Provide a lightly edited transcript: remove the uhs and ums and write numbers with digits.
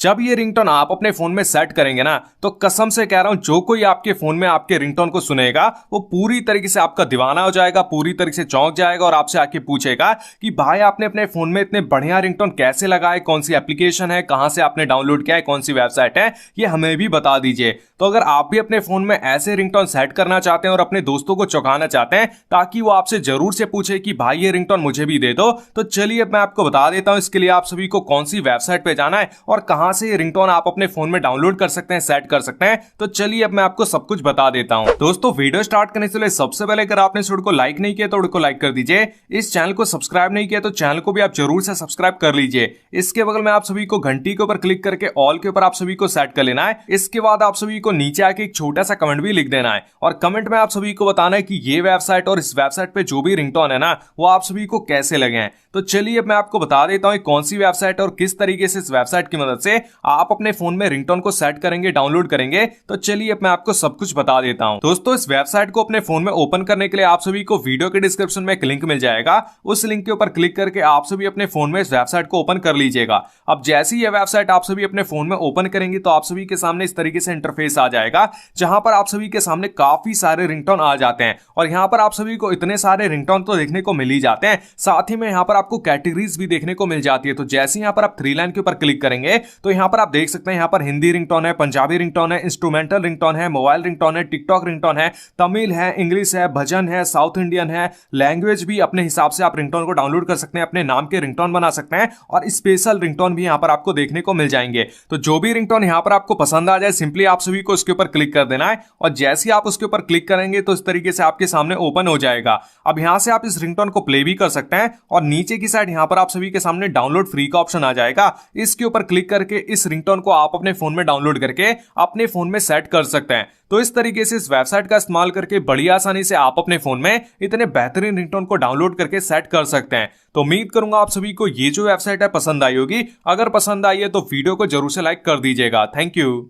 जब ये रिंगटोन आप अपने फोन में सेट करेंगे ना, तो कसम से कह रहा हूं, जो कोई आपके फोन में आपके रिंगटोन को सुनेगा वो पूरी तरीके से आपका दीवाना हो जाएगा, पूरी तरीके से चौंक जाएगा और आपसे आके पूछेगा कि भाई आपने अपने फोन में इतने बढ़िया रिंगटोन कैसे लगाए, कौन सी एप्लीकेशन है, कहां से आपने डाउनलोड किया है, कौन सी वेबसाइट है, ये हमें भी बता दीजिए। तो अगर आप भी अपने फोन में ऐसे रिंगटोन सेट करना चाहते हैं और अपने दोस्तों को चौंकाना चाहते हैं ताकि वो आपसे जरूर से पूछे कि भाई ये रिंगटोन मुझे भी दे दो, तो चलिए मैं आपको बता देता हूं इसके लिए आप सभी को कौन सी वेबसाइट पे जाना है और कहां से ये रिंगटोन आप अपने फोन में डाउनलोड कर सकते हैं, सेट कर सकते हैं। तो चलिए अब मैं आपको सब कुछ बता देता हूं। दोस्तों वीडियो स्टार्ट करने से पहले सबसे पहले अगर आपने इस वीडियो को लाइक नहीं किया तो वीडियो को लाइक कर दीजिए। इस चैनल को सब्सक्राइब नहीं किया तो चैनल को भी आप जरूर से सब्सक्राइब कर लीजिए। इसके बगल में आप सभी को घंटी के ऊपर क्लिक करके ऑल के ऊपर आप सभी को सेट कर लेना है। इसके बाद आप सभी को नीचे आके एक छोटा सा कमेंट भी लिख देना है और कमेंट में आप सभी को बताना है कि ये वेबसाइट और इस वेबसाइट पे जो भी रिंगटोन है ना वो आप सभी को कैसे लगे हैं। तो चलिए अब मैं आपको बता देता हूं कौन सी वेबसाइट और किस तरीके से इस वेबसाइट की मदद से आप अपने फोन में रिंगटोन को सेट करेंगे, डाउनलोड करेंगे। तो चलिए अब मैं आपको सब कुछ बता देता हूं। दोस्तों इस वेबसाइट को अपने फोन में ओपन करने के लिए आप सभी को वीडियो के डिस्क्रिप्शन में एक लिंक मिल जाएगा, उस लिंक के ऊपर क्लिक करके आप सभी अपने फोन में इस वेबसाइट को ओपन कर लीजिएगा। अब जैसे ही यह वेबसाइट आप सभी अपने फोन में ओपन करेंगे तो आप सभी के सामने इस तरीके से इंटरफेस आ जाएगा, जहां पर आप सभी के सामने काफी सारे रिंगटोन आ जाते हैं और यहां पर आप सभी को इतने सारे रिंगटोन तो देखने को मिल ही जाते हैं, साथ ही में यहां पर आपको कैटेगरीज भी देखने को मिल जाती है। तो जैसे यहां पर आप थ्री लाइन के ऊपर क्लिक करेंगे तो यहां पर आप देख सकते हैं यहां पर हिंदी रिंगटोन है, पंजाबी रिंगटोन है, इंस्ट्रूमेंटल रिंगटोन है, मोबाइल रिंगटोन है, टिकटॉक रिंगटोन है, तमिल है, इंग्लिश है, भजन है, साउथ इंडियन है, लैंग्वेज भी अपने हिसाब से आप रिंगटोन को डाउनलोड कर सकते हैं, अपने नाम के रिंगटोन बना सकते हैं और स्पेशल रिंगटोन भी यहां पर आपको देखने को मिल जाएंगे। तो जो भी रिंगटोन यहां पर आपको पसंद आ जाए सिंपली आप सभी को उसके ऊपर क्लिक कर देना है और जैसे ही आप उसके ऊपर क्लिक करेंगे तो इस तरीके से आपके सामने ओपन हो जाएगा। अब यहां से आप इस रिंगटोन को प्ले भी कर सकते हैं और नीचे की साइड यहां पर आप सभी के सामने डाउनलोड फ्री का ऑप्शन आ जाएगा। इसके ऊपर क्लिक करके इस रिंगटोन को आप अपने फोन में डाउनलोड करके अपने फोन में सेट कर सकते हैं। तो इस तरीके से इस वेबसाइट का इस्तेमाल करके बड़ी आसानी से आप अपने फोन में इतने बेहतरीन रिंगटोन को डाउनलोड करके सेट कर सकते हैं। तो उम्मीद करूंगा आप सभी को ये जो वेबसाइट है पसंद आई होगी। अगर पसंद आई है तो वीडियो को जरूर से लाइक कर दीजिएगा। Thank you.